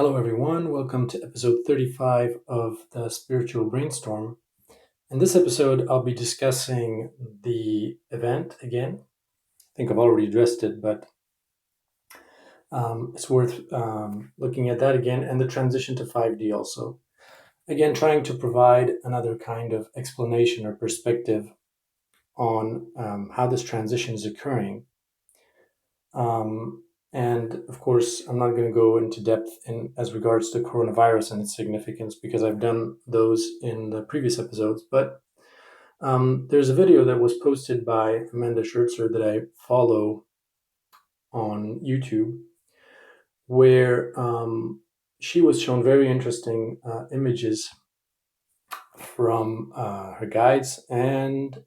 Hello, everyone. Welcome to episode 35 of the Spiritual Brainstorm. In this episode, I'll be discussing the event again. I think I've already addressed it, but it's worth looking at that again, and the transition to 5D also. Again, trying to provide another kind of explanation or perspective on how this transition is occurring. And of course, I'm not going to go into depth in as regards to coronavirus and its significance because I've done those in the previous episodes. But there's a video that was posted by Amanda Schertzer that I follow on YouTube, where she was shown very interesting images from her guides, and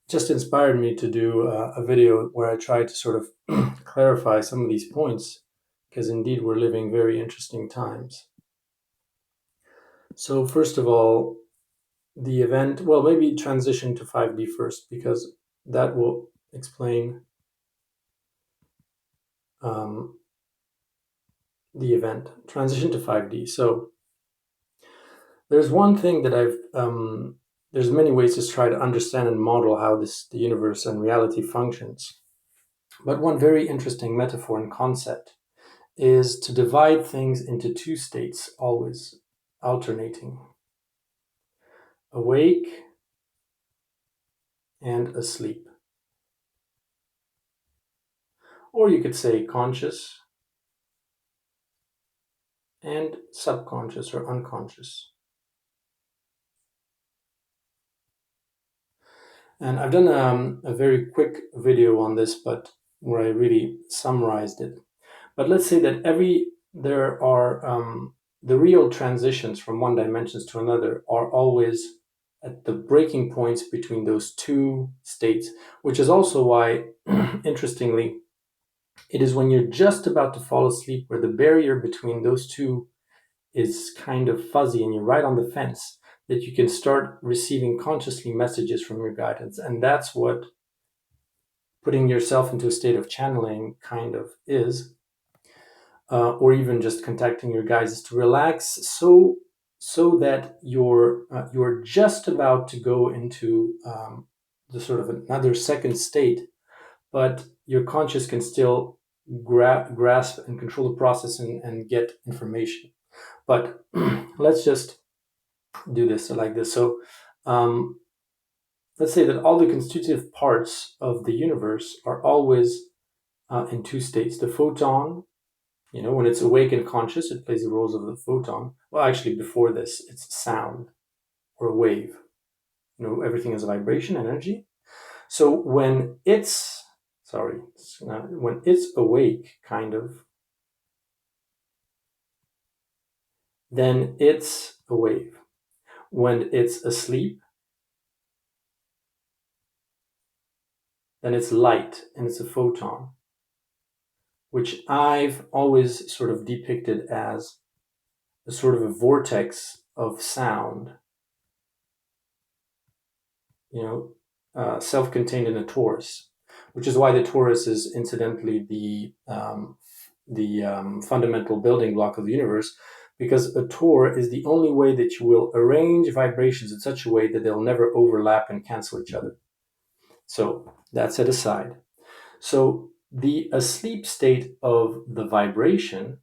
just inspired me to do a video where I tried to sort of clarify some of these points, because indeed we're living very interesting times. So first of all, the event, well, maybe transition to 5D first, because that will explain the event. Transition to 5D. So there's one thing that there's many ways to try to understand and model how the universe and reality functions. But one very interesting metaphor and concept is to divide things into two states, always alternating: awake and asleep. Or you could say conscious and subconscious or unconscious. And I've done a very quick video on this, but where I really summarized it. But let's say that there are the real transitions from one dimensions to another are always at the breaking points between those two states, which is also why, interestingly, it is when you're just about to fall asleep where the barrier between those two is kind of fuzzy and you're right on the fence that you can start receiving consciously messages from your guidance. And that's what putting yourself into a state of channeling kind of is. Or even just contacting your guides, is to relax so that you're just about to go into the sort of another second state, but your conscious can still grasp and control the process and get information. But let's just do this like this. So let's say that all the constitutive parts of the universe are always in two states: the photon. When it's awake and conscious, it plays the roles of the photon. Well, actually, before this, it's sound or a wave. Everything is vibration, energy. So when it's awake, kind of, then it's a wave. When it's asleep, then it's light and it's a photon, which I've always sort of depicted as a sort of a vortex of sound, self-contained in a torus, which is why the torus is incidentally the fundamental building block of the universe, because a torus is the only way that you will arrange vibrations in such a way that they'll never overlap and cancel each other. So that's set aside. So the asleep state of the vibration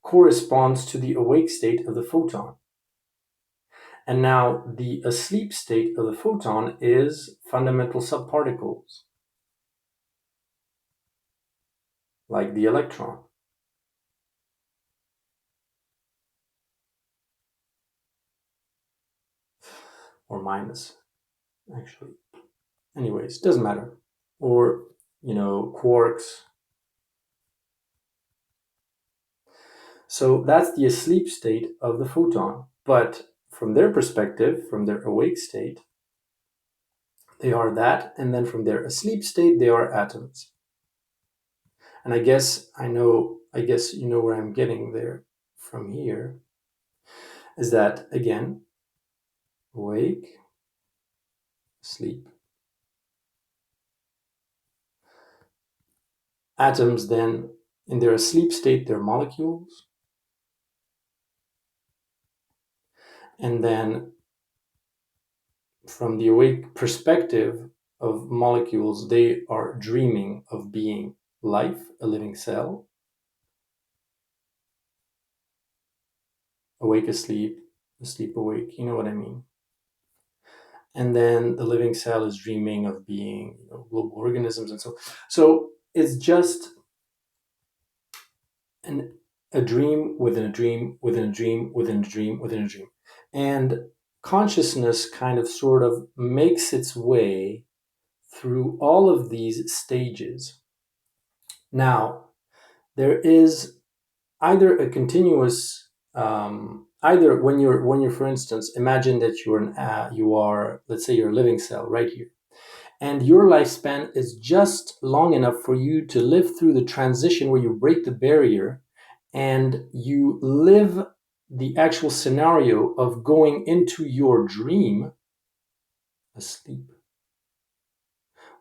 corresponds to the awake state of the photon. And now the asleep state of the photon is fundamental subparticles, like the electron. Or minus, actually. Anyways, doesn't matter. Or, quarks. So that's the asleep state of the photon. But from their perspective, from their awake state, they are that, and then from their asleep state, they are atoms. And I guess you know where I'm getting there from here, is that, again, awake, sleep. Atoms then, in their asleep state, they're molecules. And then from the awake perspective of molecules, they are dreaming of being life, a living cell, awake, asleep, asleep, awake. You know what I mean? And then the living cell is dreaming of being, global organisms, and so it's just an a dream within a dream within a dream within a dream within a dream, and consciousness kind of sort of makes its way through all of these stages. Now, there is either a continuous, either when you're for instance, imagine that you are, let's say, you're a living cell right here, and your lifespan is just long enough for you to live through the transition where you break the barrier and you live the actual scenario of going into your dream asleep,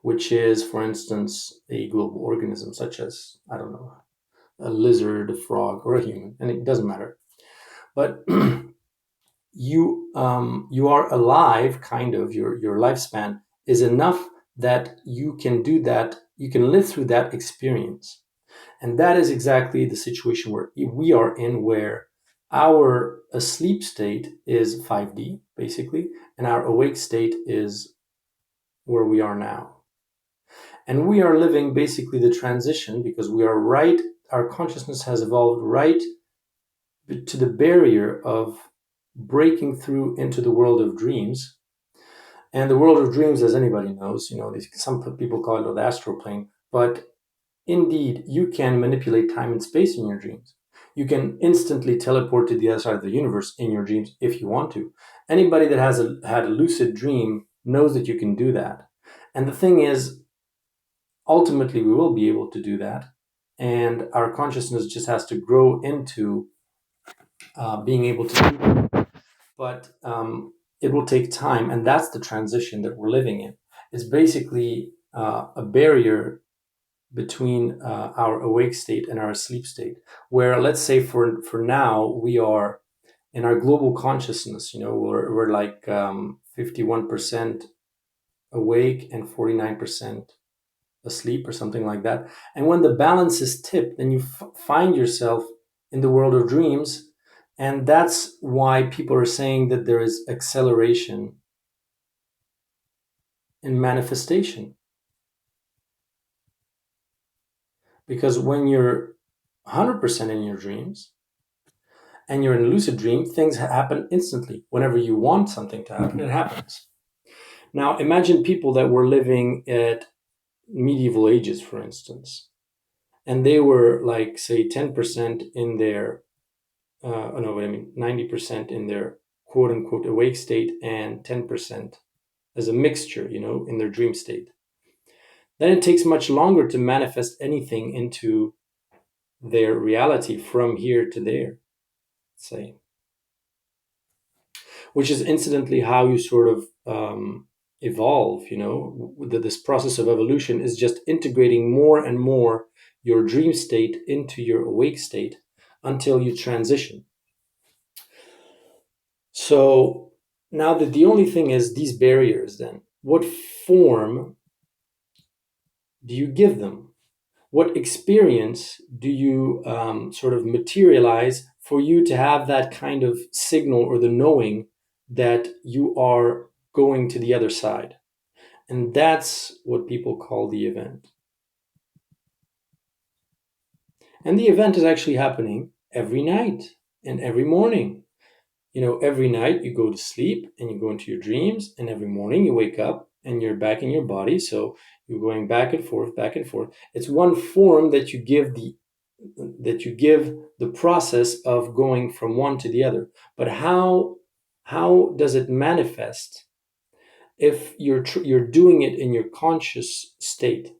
which is, for instance, a global organism such as, I don't know, a lizard, a frog, or a human, and it doesn't matter. But you are alive, kind of. Your lifespan is enough that you can do that. You can live through that experience, and that is exactly the situation where we are in, where our asleep state is 5D basically, and our awake state is where we are now. And we are living basically the transition because we are right, our consciousness has evolved right to the barrier of breaking through into the world of dreams. And the world of dreams, as anybody knows, some people call it the astral plane, but indeed, you can manipulate time and space in your dreams. You can instantly teleport to the other side of the universe in your dreams if you want to. Anybody that has had a lucid dream knows that you can do that. And the thing is, ultimately, we will be able to do that. And our consciousness just has to grow into being able to do that. But it will take time. And that's the transition that we're living in. It's basically a barrier between our awake state and our sleep state, where, let's say, for now, we are in our global consciousness. We're like 51% awake and 49% asleep, or something like that. And when the balance is tipped, then you find yourself in the world of dreams. And that's why people are saying that there is acceleration in manifestation. Because when you're 100% in your dreams and you're in a lucid dream, things happen instantly. Whenever you want something to happen, it happens. Now, imagine people that were living at medieval ages, for instance, and they were like, say, 10% in their, no, what I mean, 90% in their quote unquote awake state and 10% as a mixture, in their dream state. Then it takes much longer to manifest anything into their reality from here to there, say. Which is incidentally how you sort of evolve. This process of evolution is just integrating more and more your dream state into your awake state until you transition. So now that the only thing is these barriers, then what form do you give them? What experience do you sort of materialize for you to have that kind of signal, or the knowing that you are going to the other side? And that's what people call the event. And the event is actually happening every night and every morning. Every night you go to sleep and you go into your dreams, and every morning you wake up and you're back in your body. So you're going back and forth, back and forth. It's one form that you give the process of going from one to the other. But how does it manifest if you're doing it in your conscious state?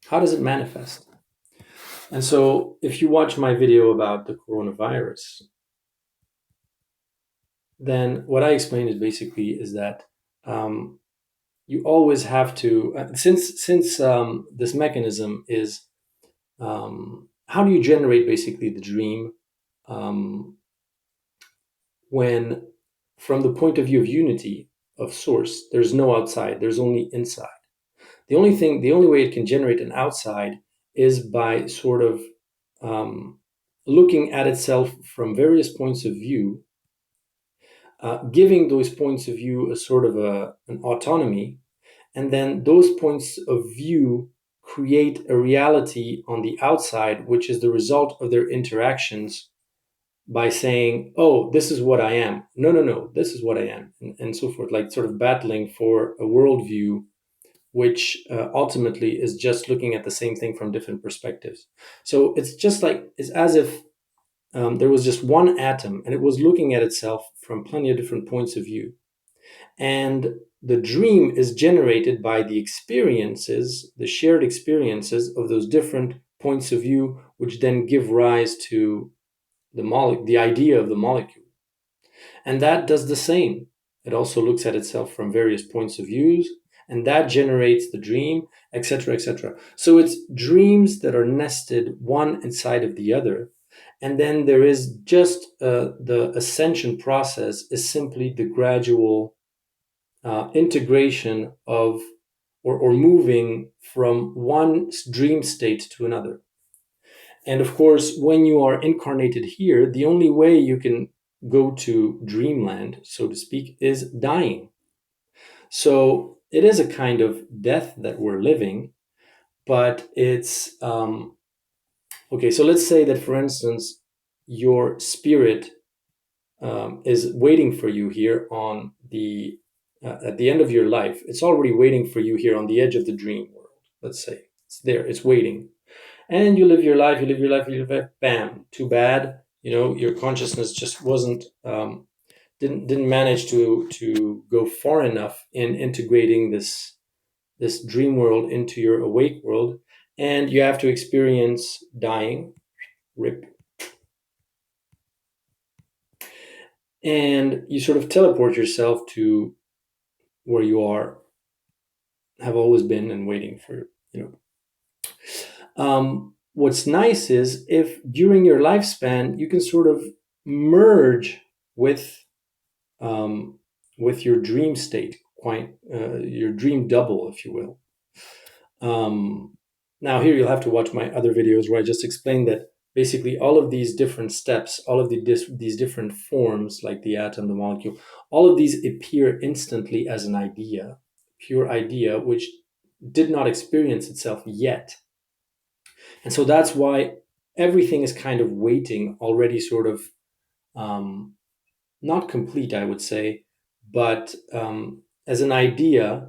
How does it manifest? And so if you watch my video about the coronavirus, then what I explained is that you always have to, since this mechanism is, how do you generate basically the dream? when, from the point of view of unity, of source, there's no outside, there's only inside. The only way it can generate an outside is by sort of looking at itself from various points of view, giving those points of view a sort of an autonomy, and then those points of view create a reality on the outside, which is the result of their interactions by saying, oh, this is what I am. No, no, no, this is what I am, and so forth, like sort of battling for a worldview which ultimately is just looking at the same thing from different perspectives. So it's just like, it's as if there was just one atom and it was looking at itself from plenty of different points of view. And the dream is generated by the experiences, the shared experiences of those different points of view, which then give rise to the idea of the molecule. And that does the same. It also looks at itself from various points of views, and that generates the dream, etc., etc. So it's dreams that are nested one inside of the other. And then there is just the ascension process is simply the gradual integration of or moving from one dream state to another. And of course, when you are incarnated here, the only way you can go to dreamland, so to speak, is dying. So it is a kind of death that we're living, but it's okay. So let's say that, for instance, your spirit is waiting for you here on the at the end of your life. It's already waiting for you here on the edge of the dream world. Let's say it's there. It's waiting, and you live your life. You live your life. You live your life. Bam! Too bad. You know, your consciousness just wasn't didn't manage to go far enough in integrating this dream world into your awake world, and you have to experience dying, rip, and you sort of teleport yourself to where you are, have always been, and waiting for, you know. What's nice is if during your lifespan you can sort of merge with your dream state, quite your dream double, if you will. Now here you'll have to watch my other videos where I just explained that basically all of these different steps, all of these different forms, like the atom, the molecule, all of these appear instantly as an idea, pure idea, which did not experience itself yet. And so that's why everything is kind of waiting, already sort of not complete, I would say, but as an idea,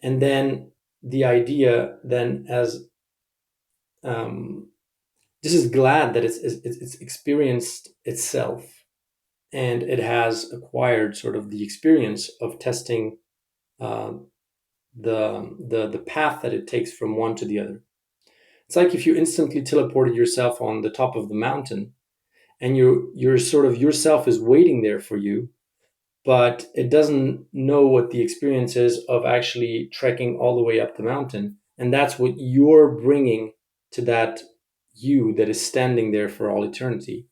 and then the idea then as this is glad that it's experienced itself, and it has acquired sort of the experience of testing the path that it takes from one to the other. It's like if you instantly teleported yourself on the top of the mountain, and you're sort of yourself is waiting there for you, but it doesn't know what the experience is of actually trekking all the way up the mountain. And that's what you're bringing to that you that is standing there for all eternity.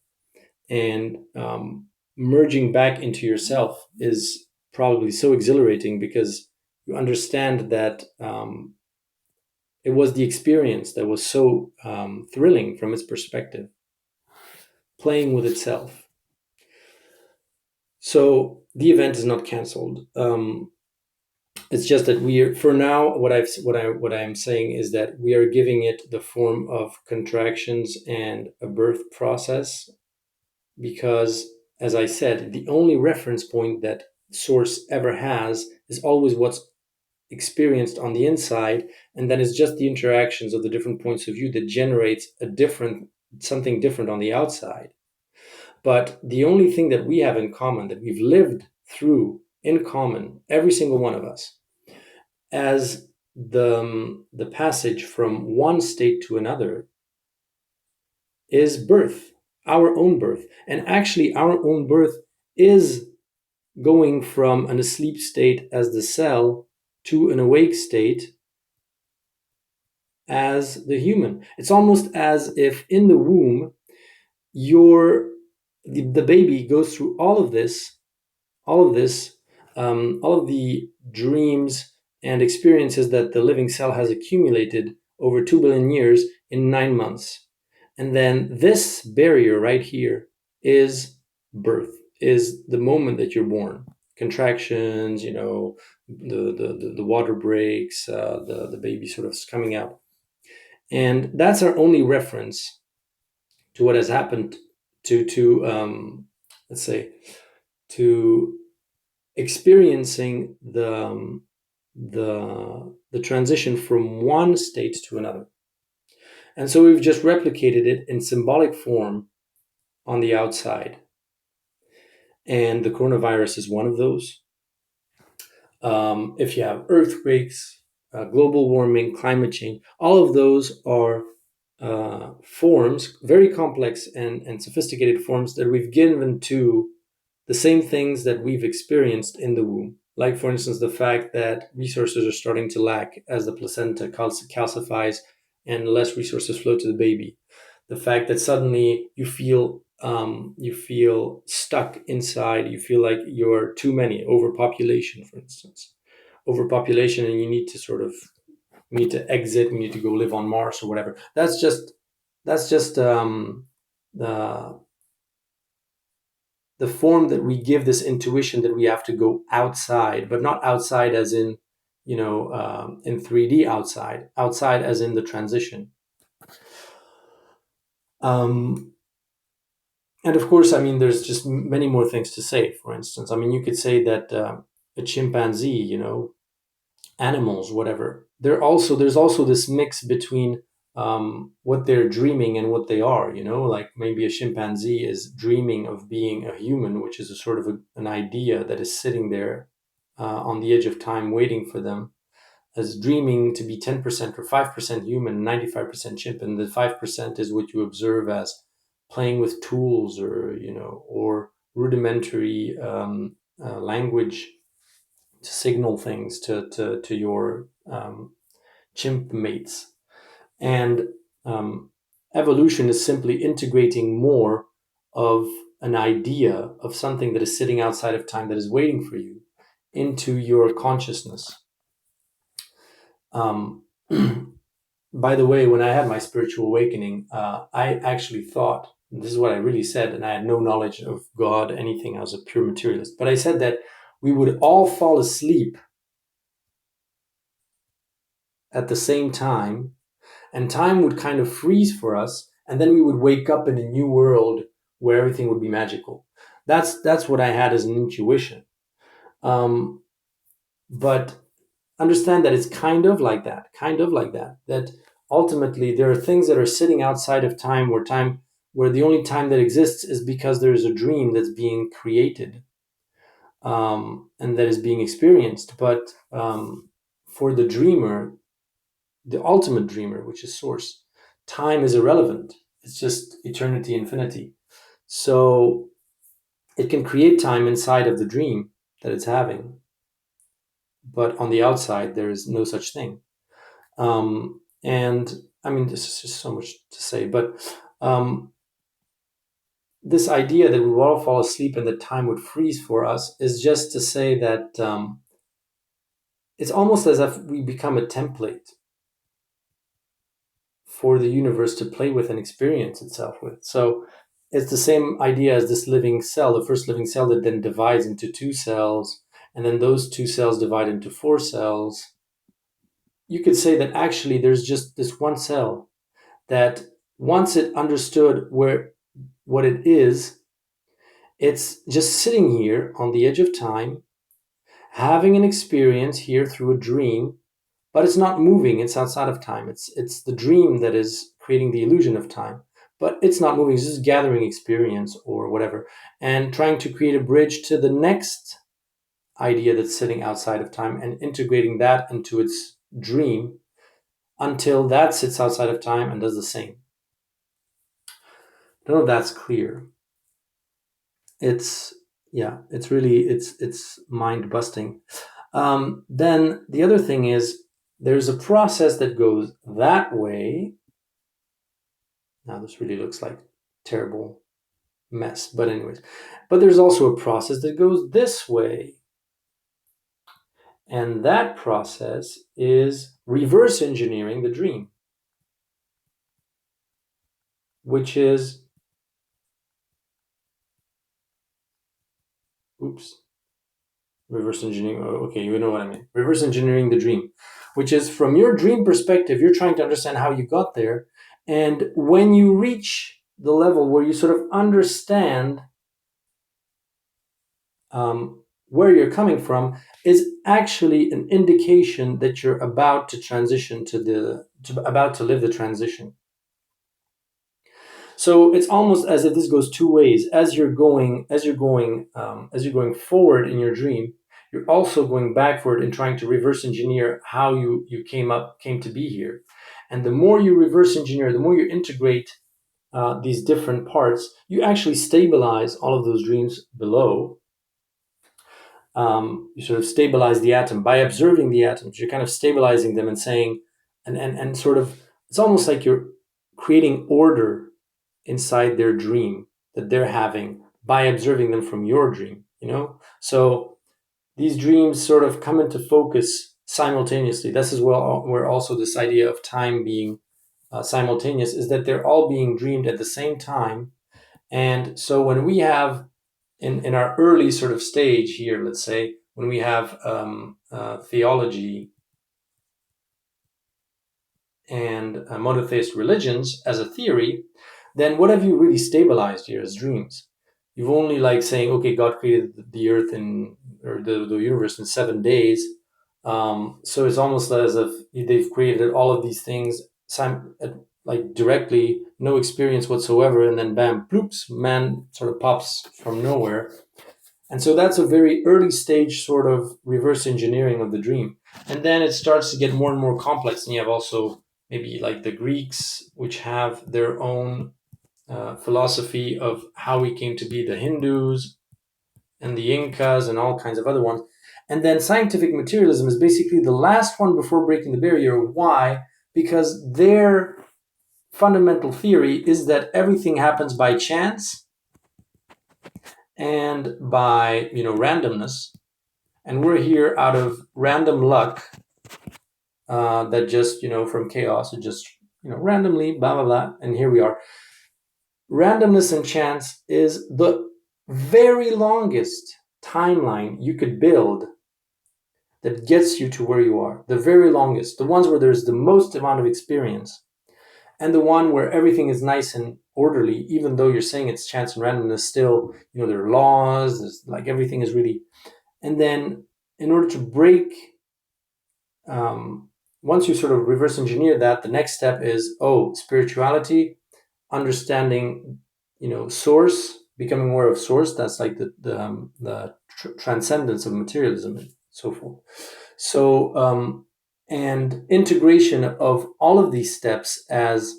And merging back into yourself is probably so exhilarating, because you understand that it was the experience that was so thrilling from its perspective, playing with itself. So the event is not canceled. It's just that we are, for now, what I'm saying is that we are giving it the form of contractions and a birth process, because, as I said, the only reference point that source ever has is always what's experienced on the inside, and then it's just the interactions of the different points of view that generates something different on the outside. But the only thing that we have in common, that we've lived through in common, every single one of us, as the passage from one state to another, is birth, our own birth. And actually, our own birth is going from an asleep state as the cell to an awake state as the human. It's almost as if in the womb, your the baby goes through all of this, all of the dreams and experiences that the living cell has accumulated over 2 billion years in 9 months. And then this barrier right here is birth, is the moment that you're born. Contractions, the water breaks, the baby sort of coming out. And that's our only reference to what has happened let's say, to experiencing the transition from one state to another. And so we've just replicated it in symbolic form on the outside. And the coronavirus is one of those. If you have earthquakes, global warming, climate change, all of those are forms, very complex and sophisticated forms that we've given to the same things that we've experienced in the womb. Like, for instance, the fact that resources are starting to lack as the placenta calcifies and less resources flow to the baby. The fact that suddenly you feel stuck inside, you feel like you're too many, overpopulation, for instance. Overpopulation, and you need to exit, you need to go live on Mars or whatever. That's just the form that we give this intuition that we have to go outside, but not outside as in, in 3D outside as in the transition. And of course, there's just many more things to say. For instance, you could say that a chimpanzee, animals, whatever, there's also this mix between what they're dreaming and what they are, like maybe a chimpanzee is dreaming of being a human, which is a sort of an idea that is sitting there on the edge of time waiting for them, as dreaming to be 10% or 5% human, 95% chimp, and the 5% is what you observe as playing with tools or rudimentary language to signal things to your chimp mates. And evolution is simply integrating more of an idea of something that is sitting outside of time that is waiting for you into your consciousness. By the way, when I had my spiritual awakening, I actually thought, this is what I really said, and I had no knowledge of God, anything. I was a pure materialist. But I said that we would all fall asleep at the same time, and time would kind of freeze for us, and then we would wake up in a new world where everything would be magical. That's what I had as an intuition. But understand that it's kind of like that, that ultimately there are things that are sitting outside of time, where the only time that exists is because there's a dream that's being created, and that is being experienced. But for the dreamer, the ultimate dreamer, which is source, time is irrelevant. It's just eternity, infinity. So it can create time inside of the dream that it's having, but on the outside there is no such thing. And this is just so much to say, but this idea that we would all fall asleep and that time would freeze for us is just to say that it's almost as if we become a template for the universe to play with and experience itself with. So it's the same idea as this living cell, the first living cell that then divides into 2 cells, and then those 2 cells divide into 4 cells. You could say that actually there's just this one cell that once it understood what it is, it's just sitting here on the edge of time, having an experience here through a dream, but it's not moving, it's outside of time. It's the dream that is creating the illusion of time, but it's not moving, it's just gathering experience or whatever, and trying to create a bridge to the next idea that's sitting outside of time and integrating that into its dream until that sits outside of time and does the same. I don't know if that's clear. It's mind busting. Then the other thing is there's a process that goes that way. Now this really looks like terrible mess. But anyways, but there's also a process that goes this way. And that process is reverse engineering the dream, which is, oops, reverse engineering. Okay, you know what I mean. Reverse engineering the dream, which is from your dream perspective, you're trying to understand how you got there. And when you reach the level where you sort of understand where you're coming from, is actually an indication that you're about to transition about to live the transition. So it's almost as if this goes two ways. As you're going forward in your dream, you're also going backward and trying to reverse engineer how you came to be here. And the more you reverse engineer, the more you integrate these different parts, you actually stabilize all of those dreams below. You sort of stabilize the atom by observing the atoms. You're kind of stabilizing them and saying, and sort of, it's almost like you're creating order inside their dream that they're having by observing them from your dream, you know? So these dreams sort of come into focus simultaneously. This is where also this idea of time being simultaneous is that they're all being dreamed at the same time. And so when we have in our early sort of stage here, let's say, when we have theology and monotheist religions as a theory, then what have you really stabilized here as dreams? You've only like saying, okay, God created the earth or the universe in 7 days. So it's almost as if they've created all of these things like directly, no experience whatsoever, and then bam, ploops, man sort of pops from nowhere. And so that's a very early stage sort of reverse engineering of the dream. And then it starts to get more and more complex. And you have also maybe like the Greeks, which have their own philosophy of how we came to be, the Hindus and the Incas and all kinds of other ones. And then scientific materialism is basically the last one before breaking the barrier. Why? Because their fundamental theory is that everything happens by chance and by randomness, and we're here out of random luck, that just from chaos, it just randomly blah blah blah, and here we are. Randomness and chance is the very longest timeline you could build that gets you to where you are. The very longest, the ones where there's the most amount of experience, and the one where everything is nice and orderly, even though you're saying it's chance and randomness, still there are laws, there's like everything is really. And then in order to break, once you sort of reverse engineer that, the next step is spirituality, understanding source, becoming aware of source. That's like the transcendence of materialism and so forth. So and integration of all of these steps as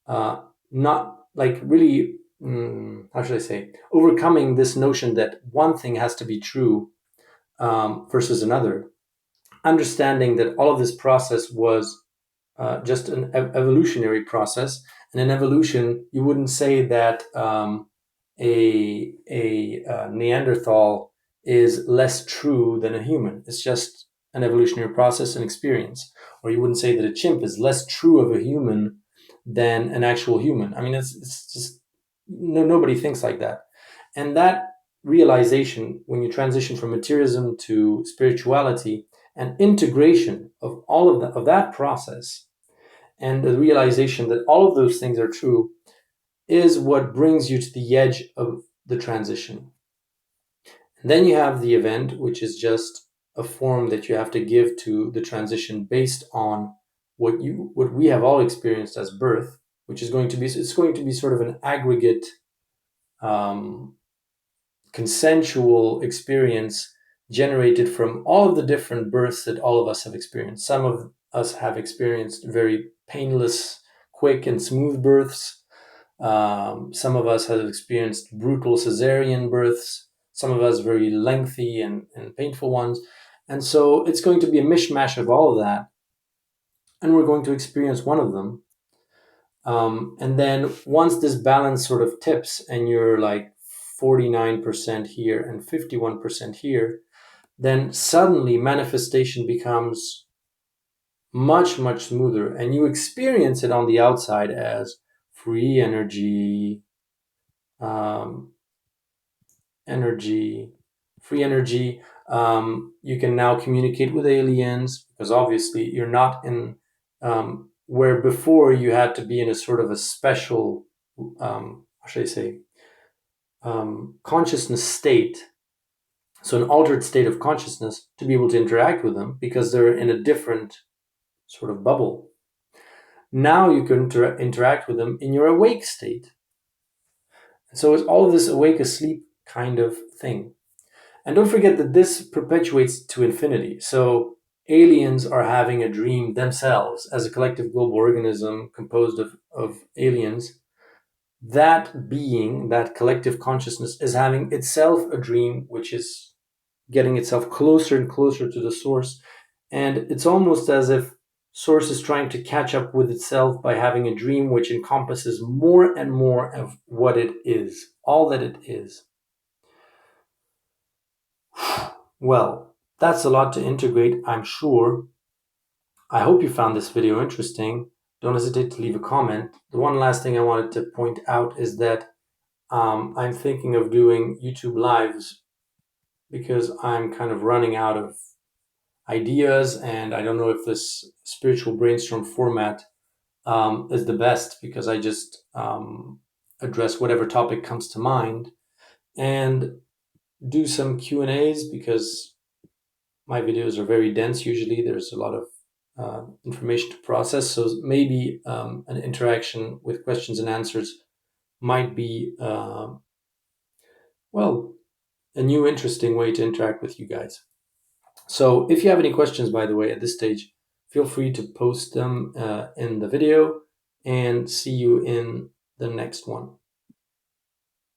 not like really, how should I say, overcoming this notion that one thing has to be true versus another, understanding that all of this process was just an evolutionary process. And in evolution, you wouldn't say that a Neanderthal is less true than a human. It's just an evolutionary process and experience. Or you wouldn't say that a chimp is less true of a human than an actual human. I mean, it's just nobody thinks like that. And that realization, when you transition from materialism to spirituality, and integration of all of that process, and the realization that all of those things are true, is what brings you to the edge of the transition. And then you have the event, which is just a form that you have to give to the transition based on what we have all experienced as birth, which is going to be sort of an aggregate, consensual experience generated from all of the different births that all of us have experienced. Some of us have experienced very painless, quick, and smooth births. Some of us have experienced brutal cesarean births. Some of us very lengthy and painful ones. And so it's going to be a mishmash of all of that. And we're going to experience one of them. And then once this balance sort of tips and you're like 49% here and 51% here, then suddenly manifestation becomes much, much smoother. And you experience it on the outside as free energy, um, energy, free energy. You can now communicate with aliens because obviously you're not in where before you had to be in a sort of a special, how should I say, consciousness state. So an altered state of consciousness to be able to interact with them because they're in a different sort of bubble. Now you can interact with them in your awake state. So it's all this awake asleep kind of thing. And don't forget that this perpetuates to infinity. So aliens are having a dream themselves as a collective global organism composed of aliens. That being, that collective consciousness, is having itself a dream, which is getting itself closer and closer to the source. And it's almost as if source is trying to catch up with itself by having a dream which encompasses more and more of what it is, all that it is. Well, that's a lot to integrate, I'm sure. I hope you found this video interesting. Don't hesitate to leave a comment. The one last thing I wanted to point out is that I'm thinking of doing YouTube Lives because I'm kind of running out of ideas, and I don't know if this spiritual brainstorm format is the best because I just address whatever topic comes to mind and do some Q&As because my videos are very dense. Usually there's a lot of information to process, so maybe an interaction with questions and answers might be well, a new interesting way to interact with you guys. So if you have any questions, by the way, at this stage, feel free to post them in the video, and see you in the next one.